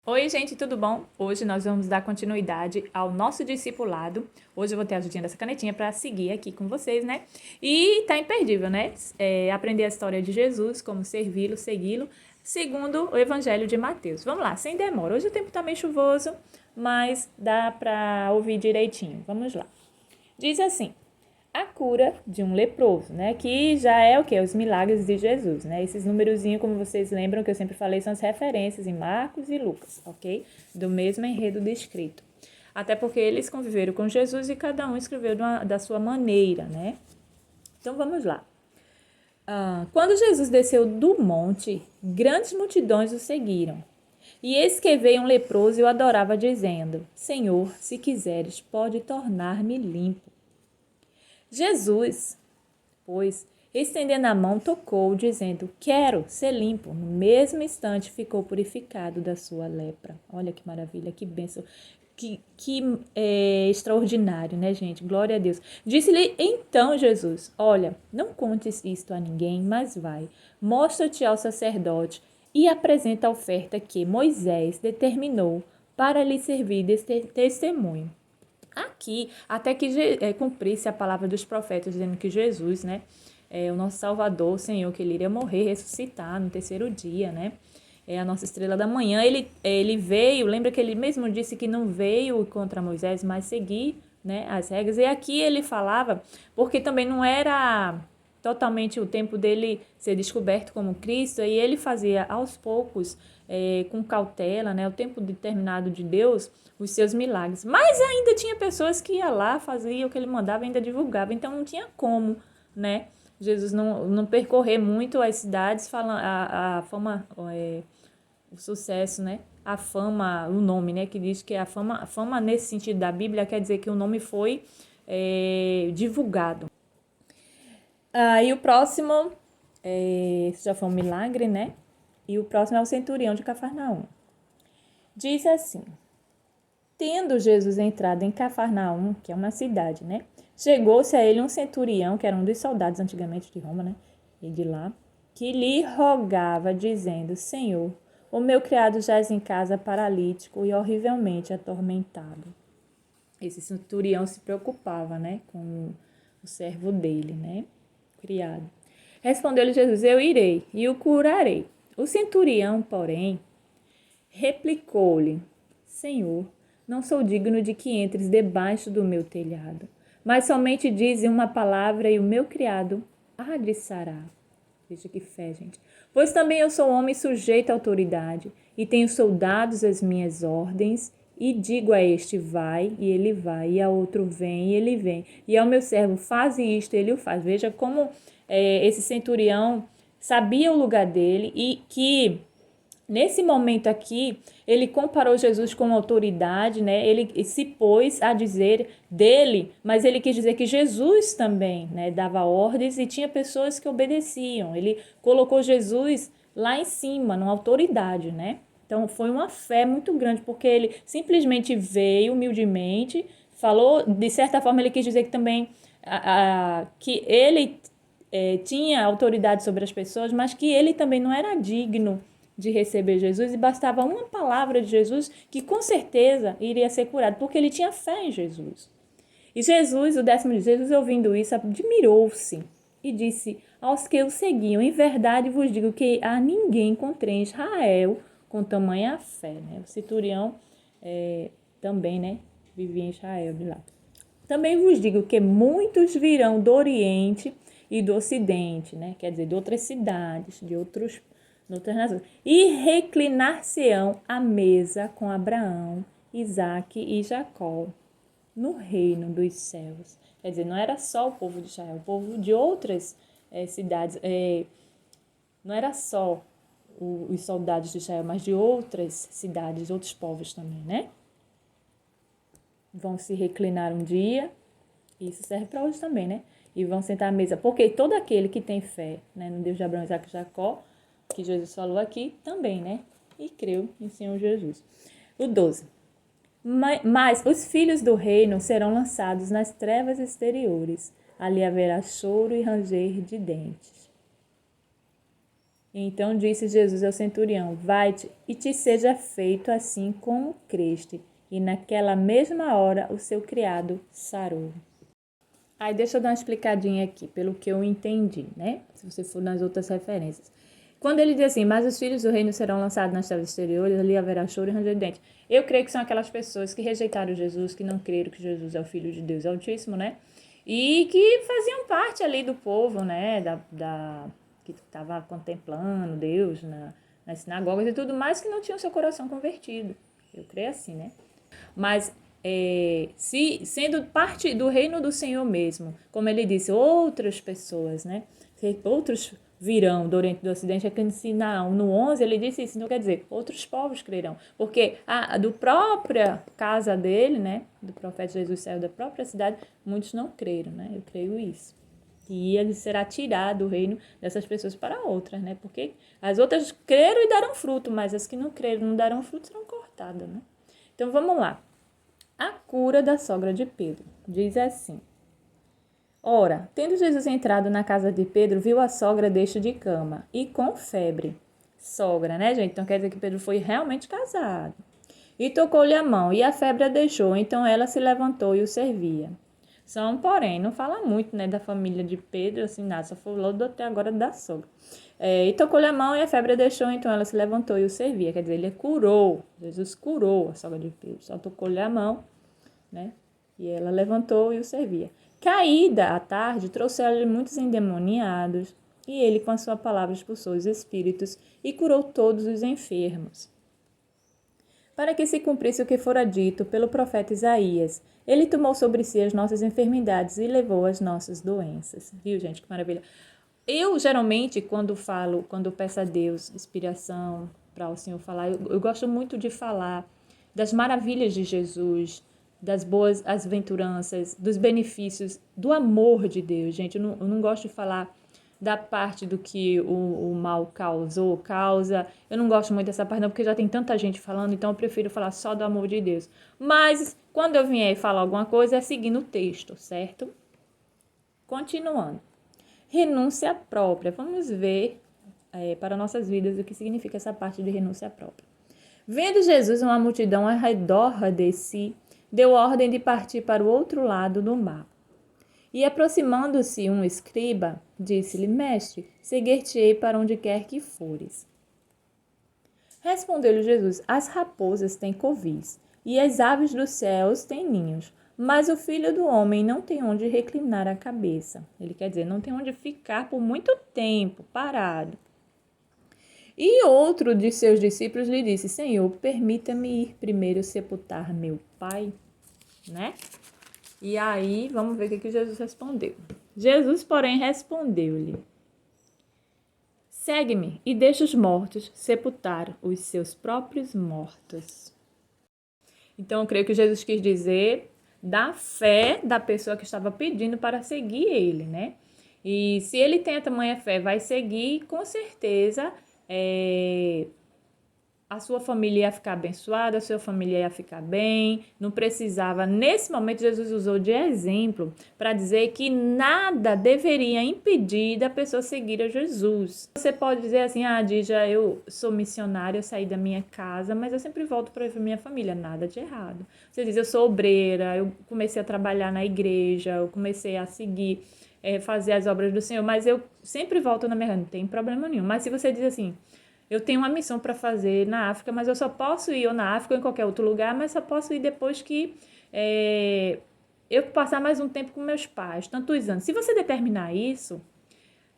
Oi, gente, tudo bom? Hoje nós vamos dar continuidade ao nosso discipulado. Hoje eu vou ter a ajudinha dessa canetinha para seguir aqui com vocês, né? E tá imperdível, né? Aprender a história de Jesus, como servi-lo, segui-lo, segundo o Evangelho de Mateus. Vamos lá, sem demora. Hoje o tempo tá meio chuvoso, mas dá para ouvir direitinho. Vamos lá. Diz assim: a cura de um leproso, né? Que já é o quê? Os milagres de Jesus, né? Esses numerozinhos, como vocês lembram que eu sempre falei, são as referências em Marcos e Lucas, ok? Do mesmo enredo descrito. Até porque eles conviveram com Jesus e cada um escreveu da sua maneira, né? Então vamos lá. Quando Jesus desceu do monte, grandes multidões o seguiram. E eis que veio um leproso e o adorava, dizendo: Senhor, se quiseres, pode tornar-me limpo. Jesus, pois, estendendo a mão, tocou, dizendo: Quero ser limpo. No mesmo instante ficou purificado da sua lepra. Olha que maravilha, que bênção. Que extraordinário, né, gente? Glória a Deus. Disse-lhe então Jesus: Olha, não contes isto a ninguém, mas vai, mostra-te ao sacerdote e apresenta a oferta que Moisés determinou para lhe servir de testemunho. Aqui, até que cumprisse a palavra dos profetas, dizendo que Jesus, né, o nosso Salvador, o Senhor, que ele iria morrer, ressuscitar no terceiro dia, né, é a nossa estrela da manhã. Ele veio, lembra que ele mesmo disse que não veio contra Moisés, mas seguir, né, as regras. E aqui ele falava, porque também não era totalmente o tempo dele ser descoberto como Cristo, e ele fazia aos poucos, com cautela, né, o tempo determinado de Deus, os seus milagres. Mas ainda tinha pessoas que iam lá, faziam o que ele mandava e ainda divulgava, então não tinha como, né, Jesus não percorrer muito as cidades, falando a fama, o sucesso, né, a fama, o nome, né, que diz que a fama nesse sentido da Bíblia quer dizer que o nome foi divulgado. E o próximo, isso já foi um milagre, né? E o próximo é o centurião de Cafarnaum. Diz assim: tendo Jesus entrado em Cafarnaum, que é uma cidade, né? Chegou-se a ele um centurião, que era um dos soldados antigamente de Roma, né? E de lá, que lhe rogava, dizendo: Senhor, o meu criado jaz em casa paralítico e horrivelmente atormentado. Esse centurião se preocupava, né? Com o servo dele, né? Criado. Respondeu-lhe Jesus: eu irei e o curarei. O centurião, porém, replicou-lhe: Senhor, não sou digno de que entres debaixo do meu telhado, mas somente dize uma palavra e o meu criado há de sarar. Veja que fé, gente. Pois também eu sou homem sujeito à autoridade e tenho soldados às minhas ordens, e digo a este: vai, e ele vai, e a outro: vem, e ele vem, e ao meu servo: faze isto, ele o faz. Veja como esse centurião sabia o lugar dele e que nesse momento aqui, ele comparou Jesus com autoridade, né? Ele se pôs a dizer dele, mas ele quis dizer que Jesus também, né, dava ordens e tinha pessoas que obedeciam. Ele colocou Jesus lá em cima, numa autoridade, né? Então foi uma fé muito grande, porque ele simplesmente veio humildemente, falou, de certa forma ele quis dizer que também que ele tinha autoridade sobre as pessoas, mas que ele também não era digno de receber Jesus e bastava uma palavra de Jesus que com certeza iria ser curado, porque ele tinha fé em Jesus. E Jesus, o 10º de Jesus, ouvindo isso, admirou-se e disse aos que o seguiam: em verdade vos digo que a ninguém encontrei em Israel com tamanha fé. Né? O centurião também, né, vivia em Israel de lá. Também vos digo que muitos virão do Oriente e do Ocidente, né? Quer dizer, de outras cidades, de outras nações, e reclinar-se-ão à mesa com Abraão, Isaque e Jacó no reino dos céus. Quer dizer, não era só o povo de Israel, o povo de outras cidades, não era só os soldados de Israel, mas de outras cidades, outros povos também, né? Vão se reclinar um dia, isso serve para hoje também, né? E vão sentar à mesa, porque todo aquele que tem fé, né, no Deus de Abraão, Isaque e Jacó, que Jesus falou aqui, também, né? E creu em Senhor Jesus. O 12. Mas os filhos do reino serão lançados nas trevas exteriores. Ali haverá choro e ranger de dentes. Então disse Jesus ao centurião: vai-te e te seja feito assim como creste. E naquela mesma hora o seu criado sarou. Aí deixa eu dar uma explicadinha aqui, pelo que eu entendi, né? Se você for nas outras referências. Quando ele diz assim, mas os filhos do reino serão lançados nas trevas exteriores, ali haverá choro e ranger de dente. Eu creio que são aquelas pessoas que rejeitaram Jesus, que não creram que Jesus é o Filho de Deus Altíssimo, né? E que faziam parte ali do povo, né? Que estava contemplando Deus nas sinagogas e tudo mais, que não tinham seu coração convertido. Eu creio assim, né? Mas se sendo parte do reino do Senhor mesmo, como ele disse, outras pessoas, né? Outros virão do Oriente e do Ocidente, é que no 11 ele disse isso, não quer dizer, outros povos crerão, porque do própria casa dele, né, do profeta Jesus saiu da própria cidade, muitos não creram, né, eu creio isso, e ele será tirado do reino dessas pessoas para outras, né, porque as outras creram e deram fruto, mas as que não creram, não deram fruto, serão cortadas, né. Então vamos lá, a cura da sogra de Pedro, diz assim: ora, tendo Jesus entrado na casa de Pedro, viu a sogra deste de cama e com febre. Sogra, né, gente? Então quer dizer que Pedro foi realmente casado. E tocou-lhe a mão, e a febre a deixou, então ela se levantou e o servia. Porém, não fala muito, né, da família de Pedro, assim, nada, só falou até agora da sogra. E tocou-lhe a mão, e a febre a deixou, então ela se levantou e o servia. Quer dizer, ele curou, Jesus curou a sogra de Pedro, só tocou-lhe a mão, né, e ela levantou e o servia. Caída à tarde, trouxeram-lhe muitos endemoniados, e ele, com a sua palavra, expulsou os espíritos e curou todos os enfermos. Para que se cumprisse o que fora dito pelo profeta Isaías, ele tomou sobre si as nossas enfermidades e levou as nossas doenças. Viu, gente, que maravilha. Eu, geralmente, quando peço a Deus inspiração para o Senhor falar, eu gosto muito de falar das maravilhas de Jesus, das boas aventuranças, dos benefícios, do amor de Deus, gente. Eu não gosto de falar da parte do que o mal causa. Eu não gosto muito dessa parte não, porque já tem tanta gente falando, então eu prefiro falar só do amor de Deus. Mas, quando eu vier falar alguma coisa, é seguindo o texto, certo? Continuando. Renúncia própria. Vamos ver para nossas vidas o que significa essa parte de renúncia própria. Vendo Jesus uma multidão ao redor de si, deu ordem de partir para o outro lado do mar. E aproximando-se um escriba, disse-lhe: Mestre, seguir-te-ei para onde quer que fores. Respondeu-lhe Jesus: As raposas têm covis, e as aves dos céus têm ninhos, mas o Filho do Homem não tem onde reclinar a cabeça. Ele quer dizer, não tem onde ficar por muito tempo parado. E outro de seus discípulos lhe disse: Senhor, permita-me ir primeiro sepultar meu pai, né? E aí, vamos ver o que Jesus respondeu. Jesus, porém, respondeu-lhe: Segue-me e deixa os mortos sepultar os seus próprios mortos. Então, eu creio que Jesus quis dizer da fé da pessoa que estava pedindo para seguir ele, né? E se ele tem a tamanha fé, vai seguir, com certeza, a sua família ia ficar abençoada, a sua família ia ficar bem, não precisava. Nesse momento, Jesus usou de exemplo para dizer que nada deveria impedir da pessoa seguir a Jesus. Você pode dizer assim, Dija, eu sou missionária, eu saí da minha casa, mas eu sempre volto para ver minha família, nada de errado. Você diz, eu sou obreira, eu comecei a trabalhar na igreja, eu comecei a seguir, fazer as obras do Senhor, mas eu sempre volto na minha casa, não tem problema nenhum. Mas se você diz assim, eu tenho uma missão para fazer na África, mas eu só posso ir ou na África ou em qualquer outro lugar, mas só posso ir depois que eu passar mais um tempo com meus pais, tantos anos. Se você determinar isso,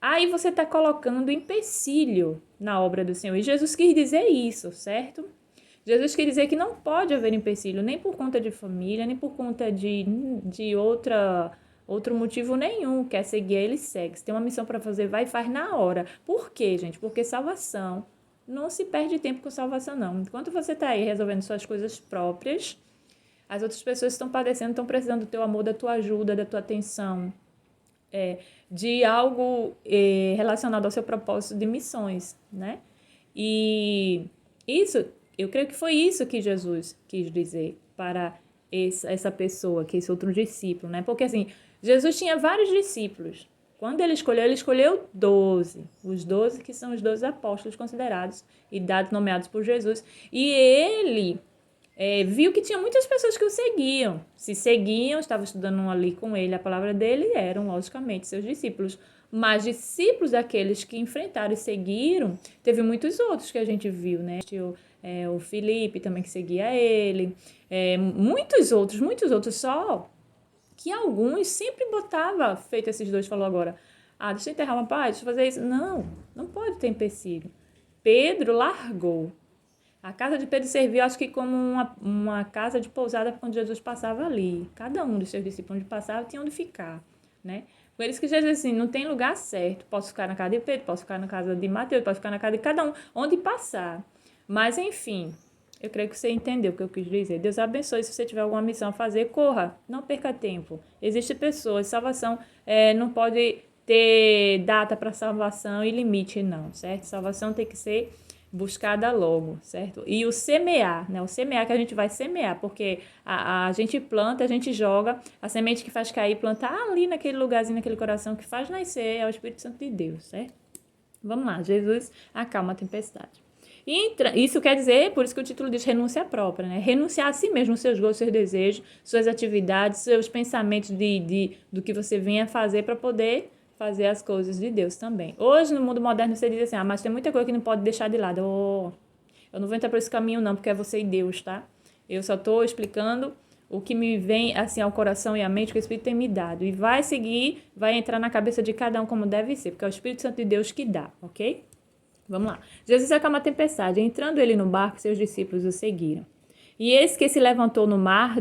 aí você está colocando empecilho na obra do Senhor. E Jesus quis dizer isso, certo? Jesus quis dizer que não pode haver empecilho, nem por conta de família, nem por conta de outro motivo nenhum. Quer seguir, ele segue. Se tem uma missão para fazer, vai e faz na hora. Por quê, gente? Porque salvação, não se perde tempo com salvação, não. Enquanto você está aí resolvendo suas coisas próprias, as outras pessoas estão padecendo, estão precisando do teu amor, da tua ajuda, da tua atenção, de algo relacionado ao seu propósito de missões, né? E isso, eu creio que foi isso que Jesus quis dizer para essa pessoa, que esse outro discípulo, né? Porque assim, Jesus tinha vários discípulos Quando ele escolheu 12. Os 12 que são os 12 apóstolos considerados e dados, nomeados por Jesus. E ele viu que tinha muitas pessoas que o seguiam. Se seguiam, estavam estudando ali com ele a palavra dele, eram, logicamente, seus discípulos. Mas discípulos daqueles que enfrentaram e seguiram, teve muitos outros que a gente viu, né? O Filipe também que seguia ele, muitos outros, só que alguns sempre botava, feito esses dois falou agora, deixa eu enterrar uma paz, deixa eu fazer isso. Não, não pode ter empecilho. Pedro largou. A casa de Pedro serviu, acho que como uma casa de pousada quando Jesus passava ali. Cada um dos seus discípulos onde passava tinha onde ficar, né? Por isso que Jesus disse assim, não tem lugar certo. Posso ficar na casa de Pedro, posso ficar na casa de Mateus, posso ficar na casa de cada um, onde passar. Mas, enfim, eu creio que você entendeu o que eu quis dizer. Deus abençoe. Se você tiver alguma missão a fazer, corra. Não perca tempo. Existem pessoas. Salvação não pode ter data para salvação e limite, não, certo? Salvação tem que ser buscada logo, certo? E o semear, né? O semear que a gente vai semear, porque a gente planta, a gente joga, a semente que faz cair, plantar ali naquele lugarzinho, naquele coração que faz nascer é o Espírito Santo de Deus, certo? Vamos lá, Jesus acalma a tempestade. Isso quer dizer, por isso que o título diz renúncia própria, né? Renunciar a si mesmo, seus gostos, seus desejos, suas atividades, seus pensamentos do que você venha fazer para poder fazer as coisas de Deus também. Hoje, no mundo moderno, você diz assim, mas tem muita coisa que não pode deixar de lado. Eu não vou entrar por esse caminho não, porque é você e Deus, tá? Eu só estou explicando o que me vem assim ao coração e à mente que o Espírito tem me dado. E vai seguir, vai entrar na cabeça de cada um como deve ser, porque é o Espírito Santo de Deus que dá, ok? Vamos lá. Jesus acalma a tempestade. Entrando ele no barco, seus discípulos o seguiram. E eis que se levantou no mar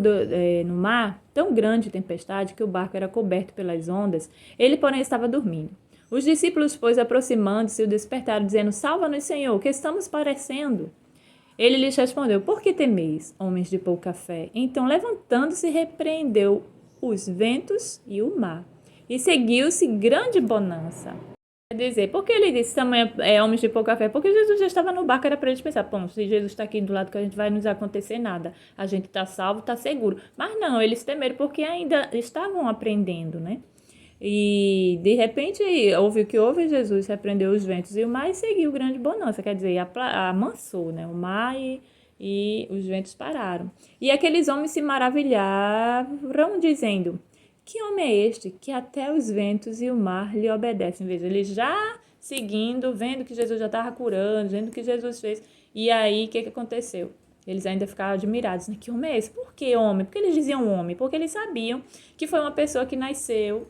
tão grande tempestade que o barco era coberto pelas ondas. Ele, porém, estava dormindo. Os discípulos, pois, aproximando-se, o despertaram, dizendo, salva-nos, Senhor, que estamos parecendo. Ele lhes respondeu, por que temeis, homens de pouca fé? Então, levantando-se, repreendeu os ventos e o mar. E seguiu-se grande bonança. Quer dizer, por que ele disse tamanho homens de pouca fé? Porque Jesus já estava no barco, era para eles pensar, bom, se Jesus está aqui do lado que a gente vai nos acontecer nada, a gente está salvo, está seguro. Mas não, eles temeram porque ainda estavam aprendendo, né? E de repente houve o que houve, Jesus repreendeu os ventos e o mar e seguiu grande bonança, quer dizer, amansou, né? O mar e os ventos pararam. E aqueles homens se maravilharam, dizendo, que homem é este que até os ventos e o mar lhe obedecem? Veja, eles já seguindo, vendo que Jesus já estava curando, vendo o que Jesus fez. E aí, o que aconteceu? Eles ainda ficaram admirados, né? Que homem é esse? Por que homem? Por que eles diziam homem? Porque eles sabiam que foi uma pessoa que nasceu,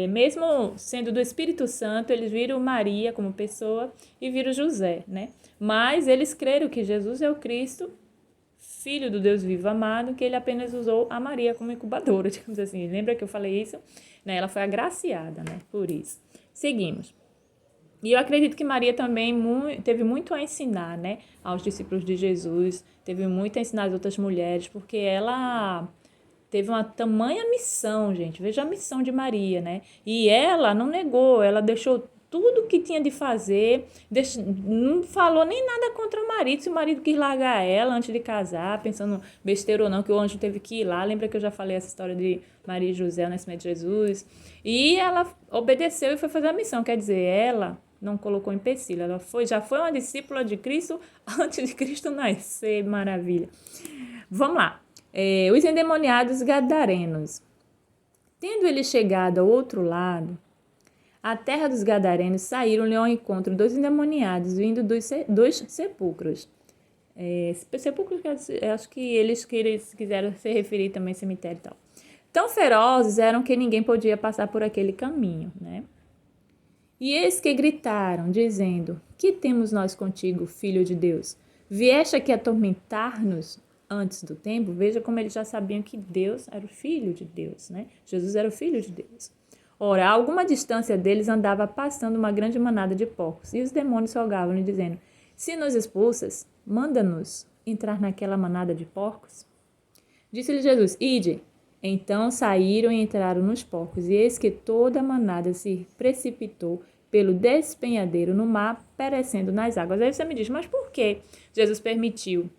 mesmo sendo do Espírito Santo, eles viram Maria como pessoa e viram José, né? Mas eles creram que Jesus é o Cristo, Filho do Deus vivo amado, que ele apenas usou a Maria como incubadora, digamos assim. Lembra que eu falei isso? Né? Ela foi agraciada, né? Por isso. Seguimos. E eu acredito que Maria também teve muito a ensinar, né? Aos discípulos de Jesus, teve muito a ensinar às outras mulheres, porque ela teve uma tamanha missão, gente. Veja a missão de Maria, né? E ela não negou, ela deixou tudo o que tinha de fazer, não falou nem nada contra o marido, se o marido quis largar ela antes de casar, pensando besteira ou não, que o anjo teve que ir lá. Lembra que eu já falei essa história de Maria e José, o nascimento de Jesus? E ela obedeceu e foi fazer a missão, quer dizer, ela não colocou empecilho, ela já foi uma discípula de Cristo antes de Cristo nascer, maravilha. Vamos lá. Os endemoniados gadarenos. Tendo ele chegado ao outro lado, a terra dos gadarenos, saíram-lhe ao encontro dois endemoniados, vindo dos dois sepulcros. Sepulcros, acho que eles quiseram se referir também ao cemitério e tal. Tão ferozes eram que ninguém podia passar por aquele caminho, né? E eis que gritaram, dizendo, que temos nós contigo, filho de Deus? Vieste aqui atormentar-nos antes do tempo? Veja como eles já sabiam que Deus era o filho de Deus, né? Jesus era o filho de Deus. Ora, a alguma distância deles andava passando uma grande manada de porcos, e os demônios rogavam-lhe, dizendo, se nos expulsas, manda-nos entrar naquela manada de porcos. Disse-lhe Jesus, ide. Então saíram e entraram nos porcos, e eis que toda a manada se precipitou pelo despenhadeiro no mar, perecendo nas águas. Aí você me diz, mas por que Jesus permitiu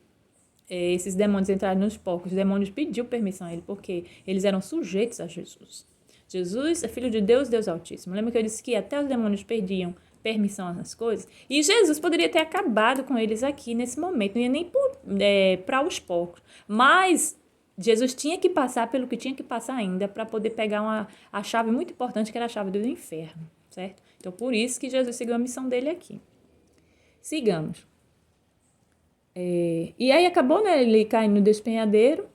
esses demônios entrarem nos porcos? Os demônios pediu permissão a ele, porque eles eram sujeitos a Jesus. Jesus é filho de Deus, Deus Altíssimo. Lembra que eu disse que até os demônios perdiam permissão às coisas? E Jesus poderia ter acabado com eles aqui nesse momento, não ia nem para os porcos. Mas Jesus tinha que passar pelo que tinha que passar ainda para poder pegar a chave muito importante, que era a chave do inferno, certo? Então, por isso que Jesus seguiu a missão dele aqui. Sigamos. E aí acabou, né, ele caindo no despenhadeiro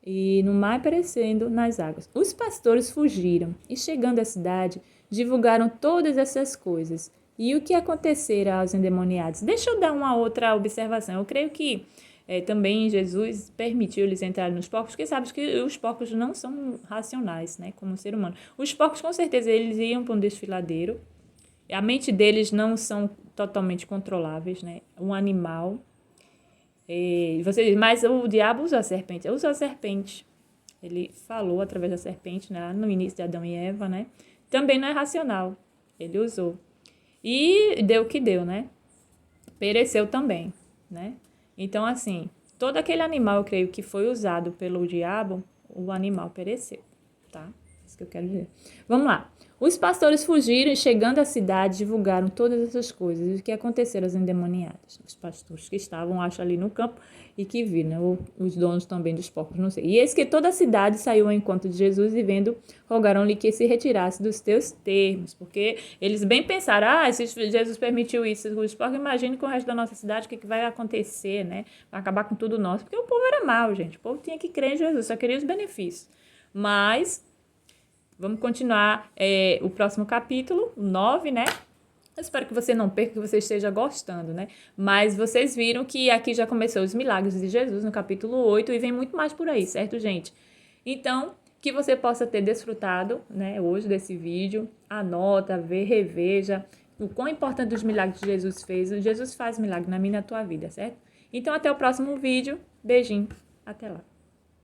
e no mar perecendo nas águas. Os pastores fugiram e, chegando à cidade, divulgaram todas essas coisas. E o que acontecera aos endemoniados? Deixa eu dar uma outra observação. Eu creio que também Jesus permitiu eles entrarem nos porcos, porque sabe que os porcos não são racionais, né, como ser humano. Os porcos, com certeza, eles iam para um desfiladeiro. A mente deles não são totalmente controláveis, né? Um animal. Mas o diabo usou a serpente. Usou a serpente. Ele falou através da serpente, né? No início de Adão e Eva, né? Também não é racional. Ele usou. E deu o que deu, né? Pereceu também, né? Então, assim, todo aquele animal, eu creio que foi usado pelo diabo, o animal pereceu, tá? Isso que eu quero dizer. Vamos lá. Os pastores fugiram e, chegando à cidade, divulgaram todas essas coisas. E o que aconteceram aos endemoniados? Os pastores que estavam, acho, ali no campo e que viram, né? Os donos também dos porcos, não sei. E eis que toda a cidade saiu ao encontro de Jesus e, vendo, rogaram-lhe que se retirasse dos teus termos. Porque eles bem pensaram, se Jesus permitiu isso, os porcos, imagine com o resto da nossa cidade o que vai acontecer, né? Vai acabar com tudo nosso. Porque o povo era mau, gente. O povo tinha que crer em Jesus, só queria os benefícios. Mas vamos continuar o próximo capítulo, 9, né? Eu espero que você não perca, que você esteja gostando, né? Mas vocês viram que aqui já começou os milagres de Jesus no capítulo 8 e vem muito mais por aí, certo, gente? Então, que você possa ter desfrutado, né, hoje desse vídeo. Anota, reveja o quão importante os milagres que Jesus fez. Jesus faz milagre na minha e na tua vida, certo? Então, até o próximo vídeo. Beijinho. Até lá.